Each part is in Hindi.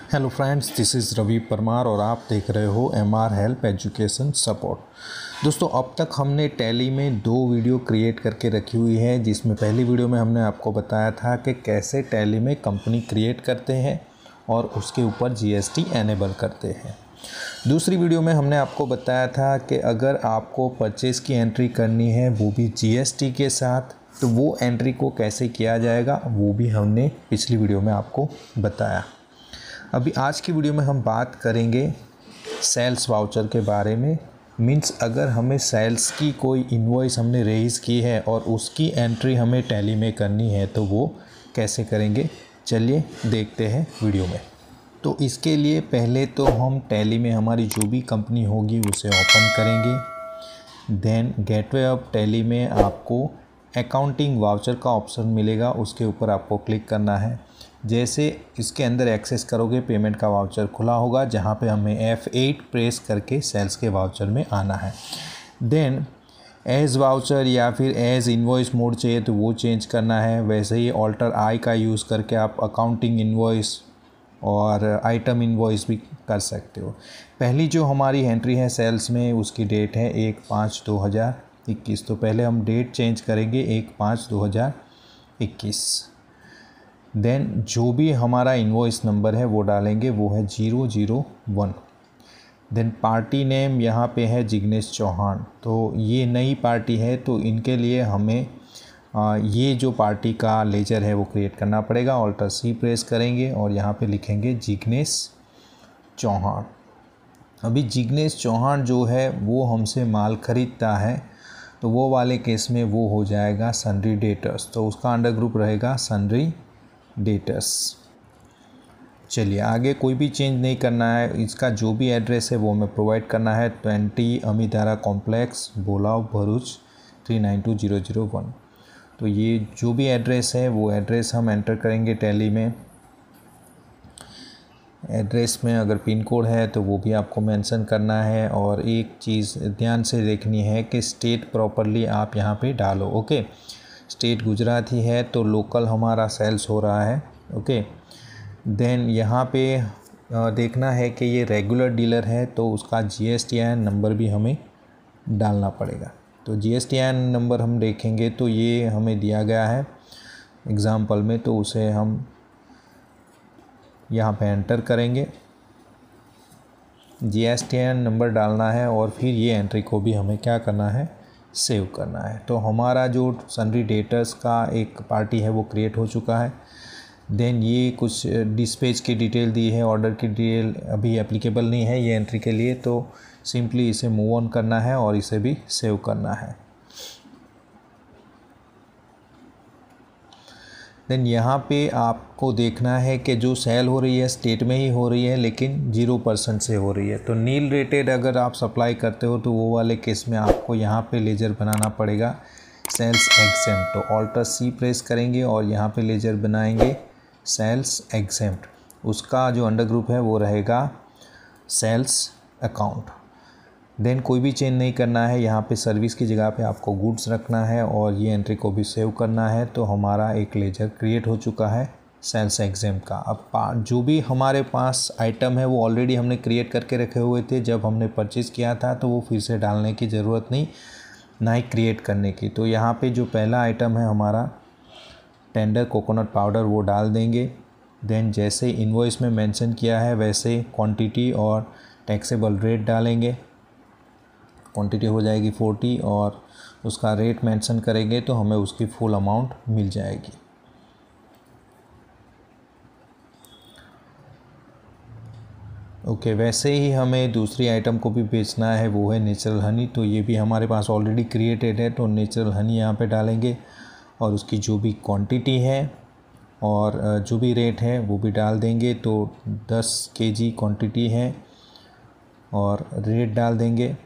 Hello friends, this is Ravi Parmar और आप देख रहे हो MR हेल्प एजुकेशन सपोर्ट। दोस्तों, अब तक हमने टैली में 2 वीडियो क्रिएट करके रखी हुई है, जिसमें पहली वीडियो में हमने आपको बताया था कि कैसे टैली में कंपनी क्रिएट करते हैं और उसके ऊपर GST एनेबल करते हैं। दूसरी वीडियो में हमने आपको बताया था कि अगर आपको परचेज़ की एंट्री करनी है, वो भी GST के साथ, तो वो एंट्री को कैसे किया जाएगा वो भी हमने पिछली वीडियो में आपको बताया। अभी आज की वीडियो में हम बात करेंगे सेल्स वाउचर के बारे में। मींस अगर हमें सेल्स की कोई इनवॉइस हमने रेज़ की है और उसकी एंट्री हमें टैली में करनी है तो वो कैसे करेंगे, चलिए देखते हैं वीडियो में। तो इसके लिए पहले तो हम टैली में हमारी जो भी कंपनी होगी उसे ओपन करेंगे। देन गेटवे ऑफ टैली में आपको अकाउंटिंग वाउचर का ऑप्शन मिलेगा, उसके ऊपर आपको क्लिक करना है। जैसे इसके अंदर एक्सेस करोगे, पेमेंट का वाउचर खुला होगा जहाँ पे हमें F8 प्रेस करके सेल्स के वाउचर में आना है। देन एज वाउचर या फिर एज इनवॉइस मोड चाहिए तो वो चेंज करना है। वैसे ही ऑल्टर आई का यूज़ करके आप अकाउंटिंग इनवॉइस और आइटम इनवॉइस भी कर सकते हो। पहली जो हमारी एंट्री है सेल्स में, उसकी डेट है 1/5/2021। तो पहले हम डेट चेंज करेंगे 1/5/2021। देन जो भी हमारा इनवॉइस नंबर है वो डालेंगे, वो है 001। देन पार्टी नेम यहाँ पे है जिग्नेश चौहान। तो ये नई पार्टी है तो इनके लिए हमें ये जो पार्टी का लेजर है वो क्रिएट करना पड़ेगा। ऑल्टर C प्रेस करेंगे और यहाँ पे लिखेंगे जिग्नेश चौहान। अभी जिग्नेश चौहान जो है वो हमसे माल ख़रीदता है, तो वो वाले केस में वो हो जाएगा सन्ड्री डेटर्स, तो उसका अंडर ग्रुप रहेगा सन्ड्री डेटर्स। चलिए आगे कोई भी चेंज नहीं करना है। इसका जो भी एड्रेस है वो हमें प्रोवाइड करना है। 20 अमितारा कॉम्प्लेक्स, बोलाव, भरूच 392001। तो ये जो भी एड्रेस है वो एड्रेस हम एंटर करेंगे टैली में। एड्रेस में अगर पिन कोड है तो वो भी आपको मेंशन करना है। और एक चीज़ ध्यान से देखनी है कि स्टेट प्रॉपरली आप यहाँ पे डालो। ओके, स्टेट गुजराती है तो लोकल हमारा सेल्स हो रहा है। ओके, देन यहाँ पे देखना है कि ये रेगुलर डीलर है तो उसका GSTIN नंबर भी हमें डालना पड़ेगा। तो GSTIN नंबर हम देखेंगे तो ये हमें दिया गया है एग्ज़ाम्पल में, तो उसे हम यहाँ पे एंटर करेंगे। GSTIN नंबर डालना है और फिर ये एंट्री को भी हमें क्या करना है, सेव करना है। तो हमारा जो सन्ड्री डेटर्स का एक पार्टी है वो क्रिएट हो चुका है। देन ये कुछ डिस्पैच की डिटेल दी है, ऑर्डर की डिटेल अभी एप्लीकेबल नहीं है ये एंट्री के लिए, तो सिंपली इसे मूव ऑन करना है और इसे भी सेव करना है। देन यहाँ पे आपको देखना है कि जो सेल हो रही है स्टेट में ही हो रही है लेकिन 0% से हो रही है। तो नील रेटेड अगर आप सप्लाई करते हो तो वो वाले केस में आपको यहाँ पे लेजर बनाना पड़ेगा सेल्स एग्जेम्प्ट। तो ऑल्टर C प्रेस करेंगे और यहाँ पे लेजर बनाएंगे सेल्स एग्जेम्प्ट। उसका जो अंडर ग्रुप है वो रहेगा सेल्स अकाउंट। देन कोई भी चेंज नहीं करना है, यहाँ पे सर्विस की जगह पे आपको गुड्स रखना है और ये एंट्री को भी सेव करना है। तो हमारा एक लेजर क्रिएट हो चुका है सेल्स एग्जेम्प्ट का। अब जो भी हमारे पास आइटम है वो ऑलरेडी हमने क्रिएट करके रखे हुए थे जब हमने परचेज़ किया था, तो वो फिर से डालने की ज़रूरत नहीं, ना ही क्रिएट करने की। तो यहाँ पे जो पहला आइटम है हमारा टेंडर कोकोनट पाउडर, वो डाल देंगे। देन जैसे इनवॉइस में मेंशन किया है वैसे क्वांटिटी और टैक्सेबल रेट डालेंगे। क्वांटिटी हो जाएगी 40 और उसका रेट मेंशन करेंगे तो हमें उसकी फुल अमाउंट मिल जाएगी। ओके, वैसे ही हमें दूसरी आइटम को भी बेचना है, वो है नेचुरल हनी। तो ये भी हमारे पास ऑलरेडी क्रिएटेड है, तो नेचुरल हनी यहाँ पे डालेंगे और उसकी जो भी क्वांटिटी है और जो भी रेट है वो भी डाल देंगे। तो 10 kg क्वांटिटी है और रेट डाल देंगे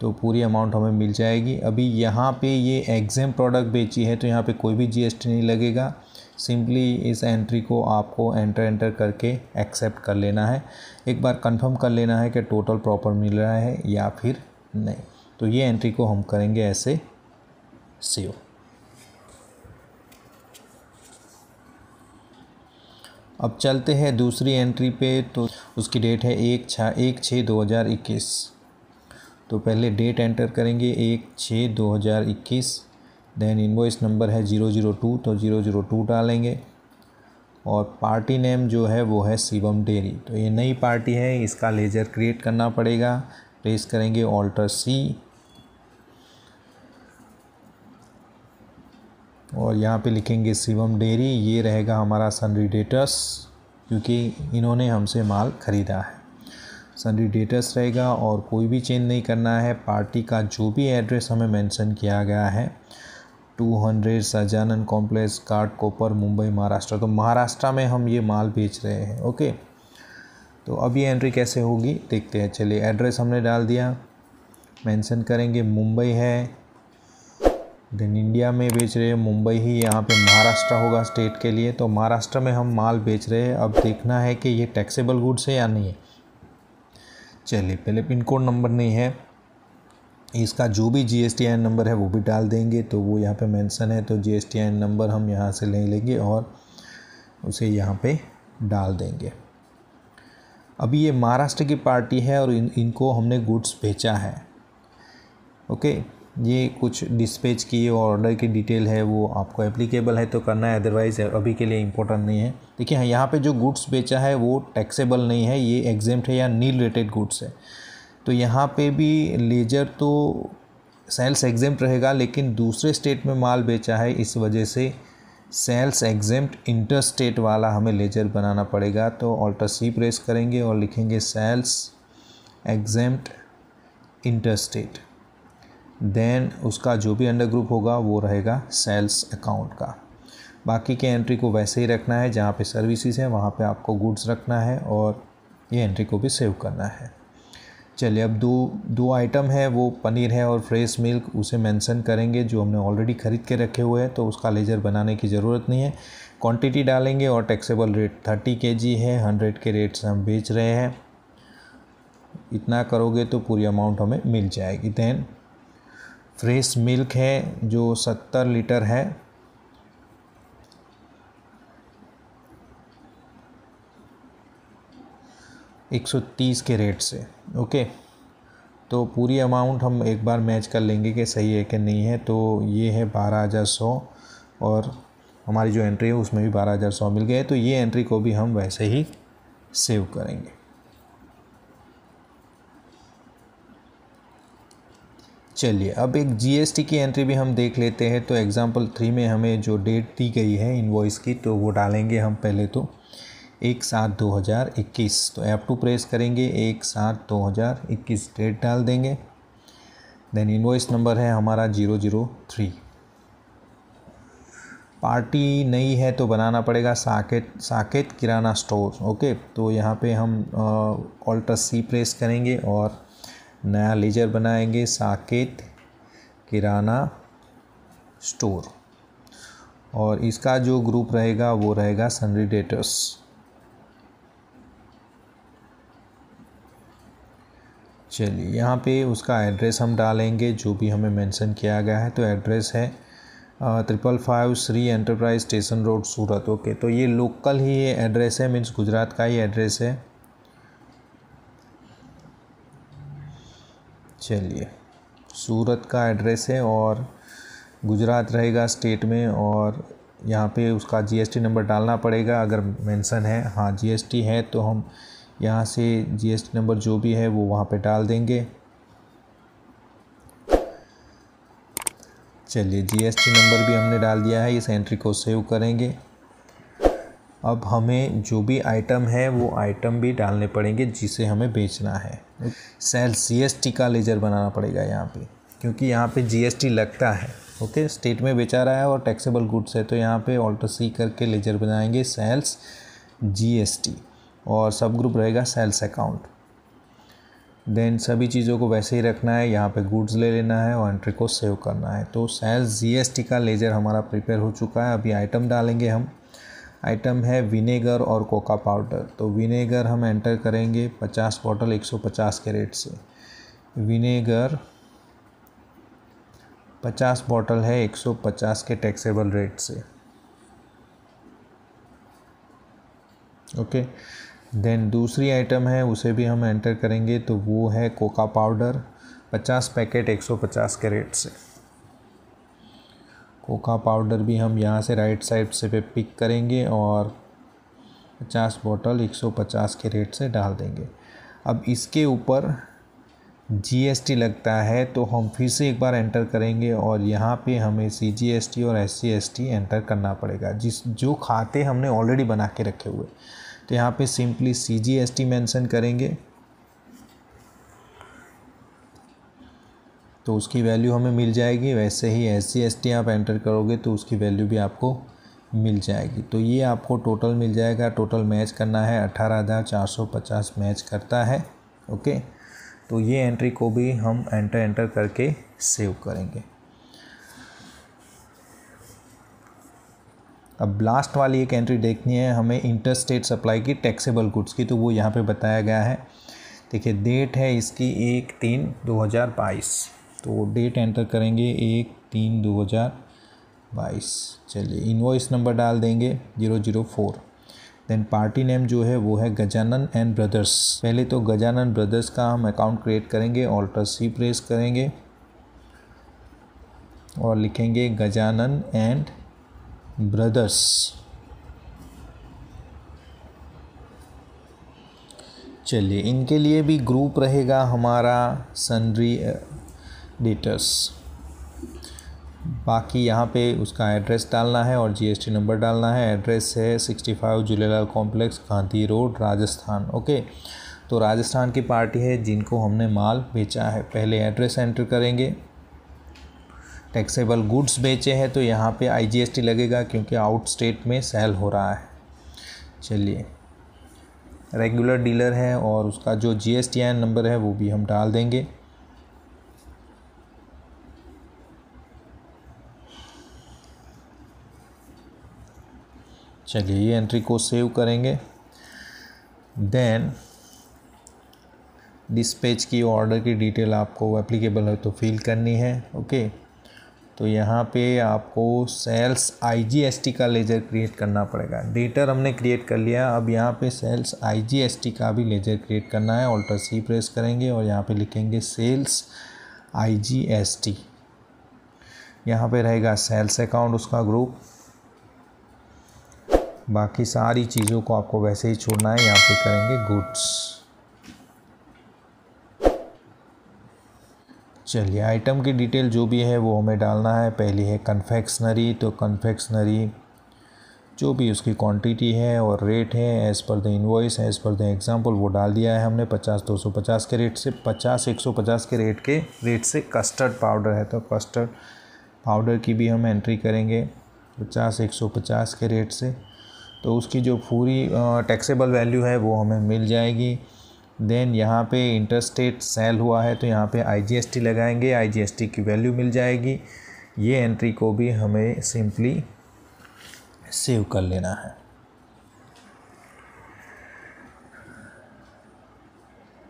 तो पूरी अमाउंट हमें मिल जाएगी। अभी यहाँ पे ये एग्जेम प्रोडक्ट बेची है तो यहाँ पे कोई भी GST नहीं लगेगा। सिंपली इस एंट्री को आपको एंटर करके एक्सेप्ट कर लेना है। एक बार कंफर्म कर लेना है कि टोटल प्रॉपर मिल रहा है या फिर नहीं। तो ये एंट्री को हम करेंगे ऐसे सेव। अब चलते हैं दूसरी एंट्री पे, तो उसकी डेट है 1/6/2021। तो पहले डेट एंटर करेंगे 1/6/2021। देन इनवॉइस नंबर है 002, तो 002 डालेंगे और पार्टी नेम जो है वो है शिवम डेयरी। तो ये नई पार्टी है, इसका लेजर क्रिएट करना पड़ेगा। प्रेस करेंगे Alt+C और यहाँ पे लिखेंगे शिवम डेयरी। ये रहेगा हमारा सन्ड्री डेटर्स, क्योंकि इन्होंने हमसे माल ख़रीदा है। सन्ड्री डेटर्स रहेगा और कोई भी चेंज नहीं करना है। पार्टी का जो भी एड्रेस हमें मेंशन किया गया है 200 सजानन कॉम्प्लेक्स, घाटकोपर, मुंबई, महाराष्ट्र। तो महाराष्ट्र में हम ये माल बेच रहे हैं। ओके, तो अब ये एंट्री कैसे होगी देखते हैं। चलिए, एड्रेस हमने डाल दिया, मेंशन करेंगे मुंबई है। देन इंडिया में बेच रहे हैं मुंबई ही, यहाँ पे महाराष्ट्र होगा स्टेट के लिए। तो महाराष्ट्र में हम माल बेच रहे हैं। अब देखना है कि ये टैक्सेबल गुड्स है या नहीं है। चलिए, पहले पिन कोड नंबर नहीं है, इसका जो भी GSTN नंबर है वो भी डाल देंगे। तो वो यहाँ पे मेंशन है, तो GSTN नंबर हम यहाँ से ले लेंगे और उसे यहाँ पे डाल देंगे। अभी ये महाराष्ट्र की पार्टी है और इनको हमने गुड्स बेचा है। ओके, ये कुछ डिस्पैच की ऑर्डर की डिटेल है, वो आपको एप्लीकेबल है तो करना है, अदरवाइज़ अभी के लिए इम्पोर्टेंट नहीं है। देखिए यहाँ पे जो गुड्स बेचा है वो टैक्सेबल नहीं है, ये एग्जेम्प्ट है या नील रेटेड गुड्स है। तो यहाँ पे भी लेजर तो सेल्स एग्जेम्प्ट रहेगा, लेकिन दूसरे स्टेट में माल बेचा है, इस वजह से सेल्स एग्जेम्प्ट इंटर स्टेट वाला हमें लेजर बनाना पड़ेगा। तो Alt+C प्रेस करेंगे और लिखेंगे sales exempt inter state. Then उसका जो भी अंडर ग्रुप होगा वो रहेगा सेल्स अकाउंट का। बाकी के एंट्री को वैसे ही रखना है, जहाँ पे सर्विसेज है वहाँ पे आपको गुड्स रखना है और ये एंट्री को भी सेव करना है। चलिए, अब दो आइटम है, वो पनीर है और फ्रेश मिल्क, उसे मेंशन करेंगे जो हमने ऑलरेडी ख़रीद के रखे हुए हैं, तो उसका लेजर बनाने की ज़रूरत नहीं है। क्वांटिटी डालेंगे और टैक्सेबल रेट 30 kg है, 100 के रेट से हम बेच रहे हैं। इतना करोगे तो पूरी अमाउंट हमें मिल जाएगी। देन फ्रेश मिल्क है जो 70 लीटर है, $130 के रेट से। ओके, तो पूरी अमाउंट हम एक बार मैच कर लेंगे कि सही है कि नहीं है। तो ये है 12,100 और हमारी जो एंट्री है उसमें भी 12,100 मिल गए। तो ये एंट्री को भी हम वैसे ही सेव करेंगे। चलिए, अब एक GST की एंट्री भी हम देख लेते हैं। तो एग्जांपल 3 में हमें जो डेट दी गई है इनवॉइस की, तो वो डालेंगे हम पहले तो 1/7/2021। तो F2 प्रेस करेंगे, 1/7/2021 डेट डाल देंगे। देन इनवॉइस नंबर है हमारा 003। पार्टी नई है तो बनाना पड़ेगा साकेत किराना स्टोर। ओके, तो यहाँ पे हम Alt+C प्रेस करेंगे और नया लेजर बनाएंगे, साकेत किराना स्टोर। और इसका जो ग्रुप रहेगा वो रहेगा सन्ड्री डेटर्स। चलिए, यहाँ पे उसका एड्रेस हम डालेंगे जो भी हमें मेंशन किया गया है। तो एड्रेस है 555 श्री एंटरप्राइज स्टेशन रोड, सूरत। ओके, तो ये लोकल ही ये एड्रेस है, मीन्स गुजरात का ही एड्रेस है। चलिए, सूरत का एड्रेस है और गुजरात रहेगा स्टेट में, और यहाँ पे उसका GST नंबर डालना पड़ेगा अगर मेंशन है। हाँ, GST है तो हम यहाँ से GST नंबर जो भी है वो वहाँ पे डाल देंगे। चलिए, GST नंबर भी हमने डाल दिया है, इस एंट्री को सेव करेंगे। अब हमें जो भी आइटम है वो आइटम भी डालने पड़ेंगे जिसे हमें बेचना है। सेल्स GST का लेजर बनाना पड़ेगा यहाँ पे, क्योंकि यहाँ पे GST लगता है। ओके, स्टेट में बेचा रहा है और टैक्सेबल गुड्स है, तो यहाँ पे Alt+C करके लेजर बनाएंगे सेल्स GST और सब ग्रुप रहेगा सेल्स अकाउंट। देन सभी चीज़ों को वैसे ही रखना है, यहाँ पे गुड्स ले लेना है और एंट्री को सेव करना है। तो सेल्स GST का लेजर हमारा प्रिपेयर हो चुका है। अभी आइटम डालेंगे हम। आइटम है विनेगर और कोका पाउडर। तो विनेगर हम एंटर करेंगे 50 बॉटल 150 के रेट से। विनेगर 50 बॉटल है 150 के टैक्सेबल रेट से। ओके। देन दूसरी आइटम है उसे भी हम एंटर करेंगे, तो वो है कोका पाउडर 50 पैकेट 150 के रेट से। कोका पाउडर भी हम यहाँ से राइट साइड से पे पिक करेंगे और 50 बोतल 150 के रेट से डाल देंगे। अब इसके ऊपर जीएसटी लगता है, तो हम फिर से एक बार एंटर करेंगे और यहाँ पे हमें सीजीएसटी और एससीएसटी एंटर करना पड़ेगा, जो खाते हमने ऑलरेडी बना के रखे हुए। तो यहाँ पे सिंपली सीजीएसटी मेंशन करेंगे, तो उसकी वैल्यू हमें मिल जाएगी। वैसे ही एससीएसटी आप एंटर करोगे तो उसकी वैल्यू भी आपको मिल जाएगी। तो ये आपको टोटल मिल जाएगा। टोटल मैच करना है 18,450 मैच करता है। ओके, तो ये एंट्री को भी हम एंटर करके सेव करेंगे। अब लास्ट वाली एक एंट्री देखनी है हमें इंटरस्टेट सप्लाई की टैक्सेबल गुड्स की, तो वो यहाँ पे बताया गया है। देखिए डेट है इसकी 1/3/2022, तो डेट एंटर करेंगे 1/3/2022। चलिए इनवॉइस नंबर डाल देंगे 004। देन पार्टी नेम जो है वो है गजानन एंड ब्रदर्स। पहले तो गजानन ब्रदर्स का हम अकाउंट क्रिएट करेंगे, ऑल्टर सी प्रेस करेंगे और लिखेंगे गजानन एंड ब्रदर्स। चलिए इनके लिए भी ग्रुप रहेगा हमारा सन्ड्री डेटर्स। बाकी यहाँ पे उसका एड्रेस डालना है और जीएसटी नंबर डालना है। एड्रेस है 65 Jhulelal complex Gandhi road Rajasthan. Okay, तो राजस्थान की पार्टी है जिनको हमने माल बेचा है। पहले एड्रेस एंटर करेंगे। टैक्सेबल गुड्स बेचे हैं तो यहाँ पे आईजीएसटी लगेगा क्योंकि आउट स्टेट में सेल हो रहा है। चलिए रेगुलर डीलर है और उसका जो जीएसटीआईएन नंबर है वो भी हम डाल देंगे। चलिए ये एंट्री को सेव करेंगे। देन डिस्पैच की ऑर्डर की डिटेल आपको एप्लीकेबल है तो फिल करनी है। ओके, तो यहाँ पे आपको सेल्स आईजीएसटी का लेजर क्रिएट करना पड़ेगा। डेटर हमने क्रिएट कर लिया, अब यहाँ पे सेल्स आईजीएसटी का भी लेजर क्रिएट करना है। ऑल्टर सी प्रेस करेंगे और यहाँ पे लिखेंगे सेल्स आईजीएसटी। यहाँ पे रहेगा सेल्स अकाउंट उसका ग्रुप। बाकी सारी चीज़ों को आपको वैसे ही छोड़ना है। यहाँ पे करेंगे गुड्स। चलिए आइटम की डिटेल जो भी है वो हमें डालना है। पहली है कन्फेक्शनरी, तो कन्फेक्शनरी जो भी उसकी क्वांटिटी है और रेट है as per the invoice as per the example वो डाल दिया है हमने। 50-250 के रेट से 50-150 के रेट से कस्टर्ड पाउडर है तो कस्टर्ड पाउडर की भी हम एंट्री करेंगे 50-150 के रेट से। तो उसकी जो पूरी टैक्सेबल वैल्यू है वो हमें मिल जाएगी। देन यहाँ पे इंटरस्टेट सेल हुआ है तो यहाँ पे आईजीएसटी लगाएंगे, आईजीएसटी की वैल्यू मिल जाएगी। ये एंट्री को भी हमें सिंपली सेव कर लेना है।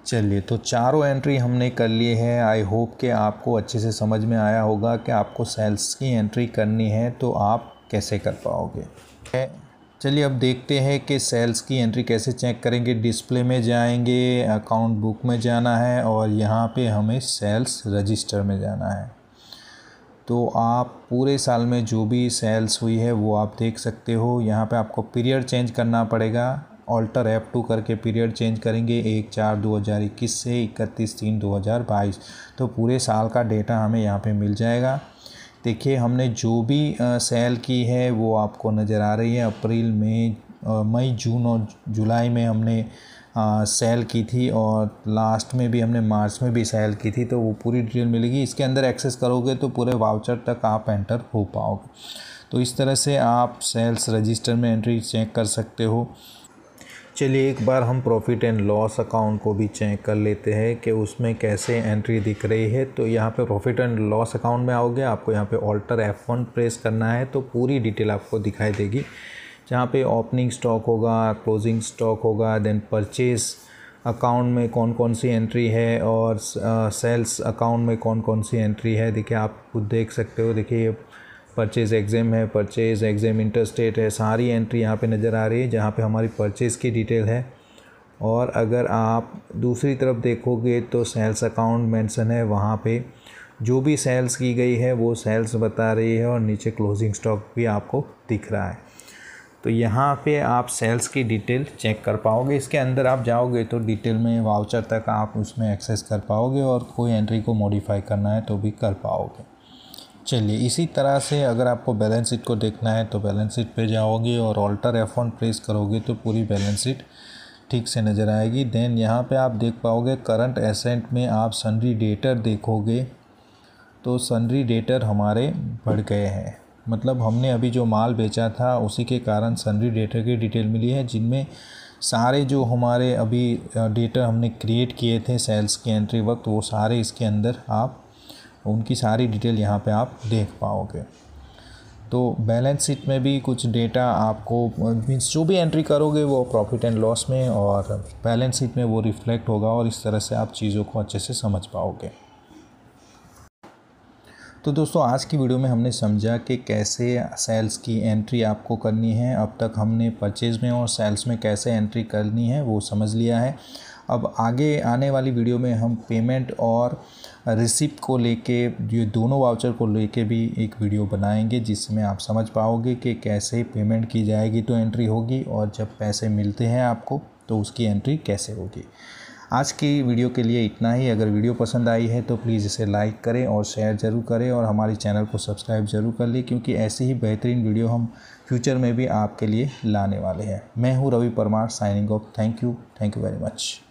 चलिए तो चारों एंट्री हमने कर लिए हैं। आई होप कि आपको अच्छे से समझ में आया होगा कि आपको सेल्स की एंट्री करनी है तो आप कैसे कर पाओगे। चलिए अब देखते हैं कि सेल्स की एंट्री कैसे चेक करेंगे। डिस्प्ले में जाएंगे, अकाउंट बुक में जाना है और यहाँ पे हमें सेल्स रजिस्टर में जाना है। तो आप पूरे साल में जो भी सेल्स हुई है वो आप देख सकते हो। यहाँ पे आपको पीरियड चेंज करना पड़ेगा। ऑल्टर F2 करके पीरियड चेंज करेंगे 1/4/2021 से 31/3/2022। तो पूरे साल का डेटा हमें यहाँ पे मिल जाएगा। देखिए हमने जो भी सेल की है वो आपको नज़र आ रही है। अप्रैल में मई जून और जुलाई में हमने सेल की थी और लास्ट में भी हमने मार्च में भी सेल की थी, तो वो पूरी डिटेल मिलेगी। इसके अंदर एक्सेस करोगे तो पूरे वाउचर तक आप एंटर हो पाओगे। तो इस तरह से आप सेल्स रजिस्टर में एंट्री चेक कर सकते हो। चलिए एक बार हम प्रॉफिट एंड लॉस अकाउंट को भी चेक कर लेते हैं कि उसमें कैसे एंट्री दिख रही है। तो यहाँ पे प्रॉफिट एंड लॉस अकाउंट में आओगे, आपको यहाँ पे ऑल्टर F1 प्रेस करना है तो पूरी डिटेल आपको दिखाई देगी। जहाँ पे ओपनिंग स्टॉक होगा, क्लोजिंग स्टॉक होगा, देन परचेज अकाउंट में कौन कौन सी एंट्री है और सेल्स अकाउंट में कौन कौन सी एंट्री है। देखिए आप खुद देख सकते हो। देखिए परचेज़ एग्ज़ाम है, परचेज़ एग्ज़ाम इंटरस्टेट है, सारी एंट्री यहाँ पे नज़र आ रही है जहाँ पे हमारी परचेज़ की डिटेल है। और अगर आप दूसरी तरफ देखोगे तो सेल्स अकाउंट मेंशन है, वहाँ पे जो भी सेल्स की गई है वो सेल्स बता रही है और नीचे क्लोजिंग स्टॉक भी आपको दिख रहा है। तो यहाँ पे आप सेल्स की डिटेल चेक कर पाओगे। इसके अंदर आप जाओगे तो डिटेल में वाउचर तक आप उसमें एक्सेस कर पाओगे और कोई एंट्री को मॉडिफाई करना है तो भी कर पाओगे। चलिए, इसी तरह से अगर आपको बैलेंस शीट को देखना है तो बैलेंस शीट पे जाओगे और ऑल्टर F1 प्रेस करोगे तो पूरी बैलेंस शीट ठीक से नज़र आएगी। देन यहाँ पे आप देख पाओगे करंट एसेट में आप सन्ड्री डेटर देखोगे तो सन्ड्री डेटर हमारे बढ़ गए हैं, मतलब हमने अभी जो माल बेचा था उसी के कारण सन्ड्री डेटर की डिटेल मिली है, जिनमें सारे जो हमारे अभी डेटर हमने क्रिएट किए थे सेल्स की एंट्री वक्त वो सारे इसके अंदर आप उनकी सारी डिटेल यहाँ पे आप देख पाओगे। तो बैलेंस शीट में भी कुछ डेटा आपको मीन्स जो भी एंट्री करोगे वो प्रॉफिट एंड लॉस में और बैलेंस शीट में वो रिफ्लेक्ट होगा और इस तरह से आप चीज़ों को अच्छे से समझ पाओगे। तो दोस्तों, आज की वीडियो में हमने समझा कि कैसे सेल्स की एंट्री आपको करनी है। अब तक हमने परचेज़ में और सेल्स में कैसे एंट्री करनी है वो समझ लिया है। अब आगे आने वाली वीडियो में हम पेमेंट और रिसिप्ट को लेके, ये दोनों वाउचर को लेके भी एक वीडियो बनाएंगे जिसमें आप समझ पाओगे कि कैसे पेमेंट की जाएगी तो एंट्री होगी और जब पैसे मिलते हैं आपको तो उसकी एंट्री कैसे होगी। आज की वीडियो के लिए इतना ही। अगर वीडियो पसंद आई है तो प्लीज़ इसे लाइक करें और शेयर ज़रूर करें और हमारे चैनल को सब्सक्राइब ज़रूर कर लें, क्योंकि ऐसी ही बेहतरीन वीडियो हम फ्यूचर में भी आपके लिए लाने वाले हैं। मैं हूं Ravi Parmar, signing off. Thank you very much.